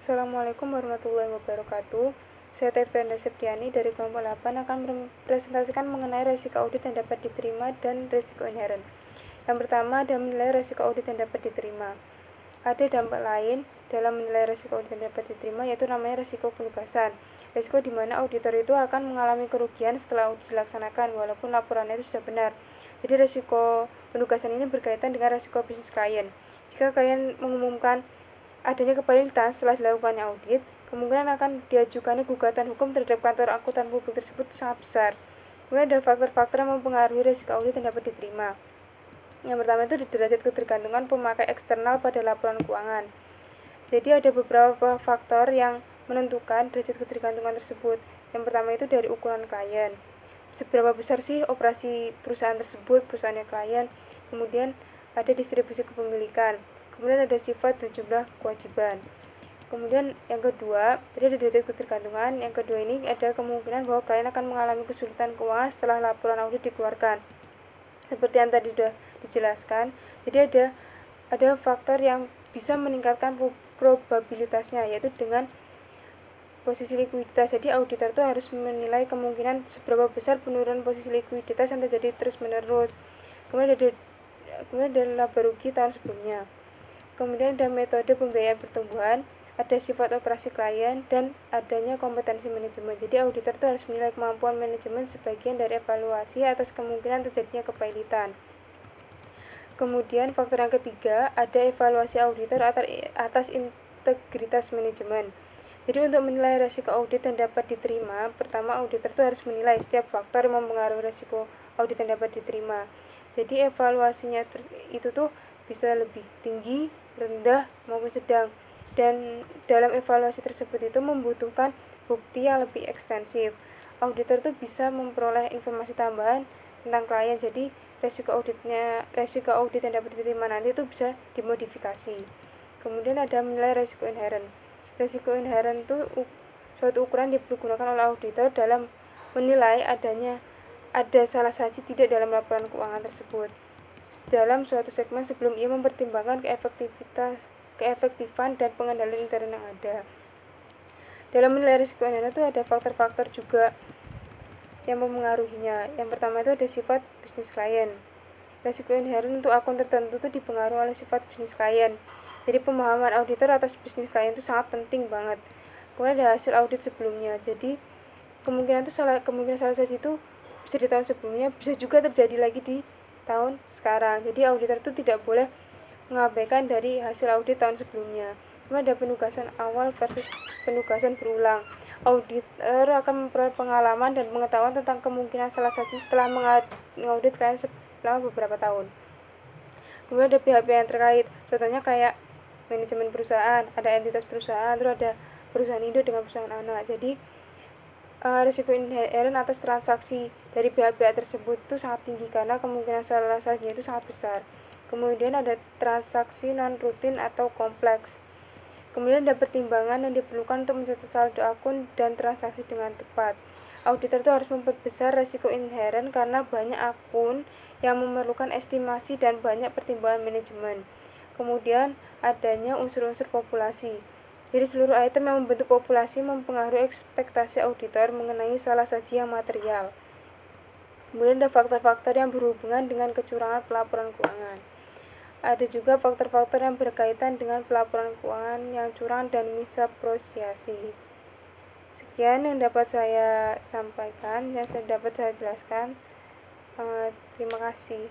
Assalamualaikum warahmatullahi wabarakatuh. Saya Tevenda Septiani dari kelompok 8 akan mempresentasikan mengenai resiko audit yang dapat diterima dan resiko inheren. Yang pertama ada menilai resiko audit yang dapat diterima. Ada dampak lain dalam menilai resiko audit yang dapat diterima, yaitu namanya resiko penugasan. Resiko di mana auditor itu akan mengalami kerugian setelah audit dilaksanakan walaupun laporannya itu sudah benar. Jadi resiko penugasan ini berkaitan dengan resiko bisnis klien. Jika klien mengumumkan adanya kepalitan setelah dilakukannya audit, kemungkinan akan diajukannya gugatan hukum terhadap kantor akuntan publik tersebut sangat besar. Kemudian ada faktor-faktor yang mempengaruhi risiko audit yang dapat diterima. Yang pertama itu derajat ketergantungan pemakai eksternal pada laporan keuangan. Jadi ada beberapa faktor yang menentukan derajat ketergantungan tersebut. Yang pertama itu dari ukuran klien. Seberapa besar sih operasi perusahaan tersebut, perusahaannya klien. Kemudian ada distribusi kepemilikan. Kemudian ada sifat dan jumlah kewajiban. Kemudian yang kedua, tadi ada derajat ketergantungan. Yang kedua ini ada kemungkinan bahwa klien akan mengalami kesulitan keuangan setelah laporan audit dikeluarkan. Seperti yang tadi sudah dijelaskan, jadi ada faktor yang bisa meningkatkan probabilitasnya, yaitu dengan posisi likuiditas. Jadi auditor itu harus menilai kemungkinan seberapa besar penurunan posisi likuiditas yang terjadi terus-menerus. Kemudian ada laba rugi tahun sebelumnya. Kemudian ada metode pembiayaan pertumbuhan, ada sifat operasi klien, dan adanya kompetensi manajemen. Jadi auditor itu harus menilai kemampuan manajemen sebagian dari evaluasi atas kemungkinan terjadinya kepailitan. Kemudian faktor yang ketiga, ada evaluasi auditor atas integritas manajemen. Jadi untuk menilai resiko audit yang dapat diterima, pertama auditor itu harus menilai setiap faktor yang mempengaruhi resiko audit yang dapat diterima. Jadi evaluasinya itu tuh bisa lebih tinggi, rendah, maupun sedang. Dan dalam evaluasi tersebut itu membutuhkan bukti yang lebih ekstensif. Auditor itu bisa memperoleh informasi tambahan tentang klien. Jadi resiko audit yang dapat diterima nanti itu bisa dimodifikasi. Kemudian ada menilai resiko inheren. Resiko inheren itu suatu ukuran dipergunakan oleh auditor dalam menilai ada salah saji tidak dalam laporan keuangan tersebut dalam suatu segmen sebelum ia mempertimbangkan keefektifan dan pengendalian intern yang ada. Dalam menilai risiko inheren itu ada faktor-faktor juga yang mempengaruhinya. Yang pertama itu ada sifat bisnis klien. Risiko inheren untuk akun tertentu itu dipengaruhi oleh sifat bisnis klien. Jadi pemahaman auditor atas bisnis klien itu sangat penting banget. Kemudian ada hasil audit sebelumnya. Jadi kemungkinan salah saji itu bisa di tahun sebelumnya, bisa juga terjadi lagi di tahun sekarang. Jadi auditor itu tidak boleh mengabaikan dari hasil audit tahun sebelumnya. Kemudian ada penugasan awal versus penugasan berulang. Auditor akan memperoleh pengalaman dan pengetahuan tentang kemungkinan salah saji setelah mengaudit klien selama beberapa tahun. Kemudian ada pihak-pihak yang terkait, contohnya kayak manajemen perusahaan, ada entitas perusahaan, terus ada perusahaan induk dengan perusahaan anak. Jadi risiko inheren atas transaksi dari pihak-pihak tersebut itu sangat tinggi karena kemungkinan salah sajinya itu sangat besar. Kemudian ada transaksi non rutin atau kompleks. Kemudian ada pertimbangan yang diperlukan untuk mencatat saldo akun dan transaksi dengan tepat. Auditor itu harus memperbesar risiko inheren karena banyak akun yang memerlukan estimasi dan banyak pertimbangan manajemen. Kemudian adanya unsur-unsur populasi. Jadi seluruh item yang membentuk populasi mempengaruhi ekspektasi auditor mengenai salah saji yang material. Kemudian ada faktor-faktor yang berhubungan dengan kecurangan pelaporan keuangan. Ada juga faktor-faktor yang berkaitan dengan pelaporan keuangan yang curang dan misaprosiasi. Sekian yang dapat saya sampaikan, yang dapat saya jelaskan. Terima kasih.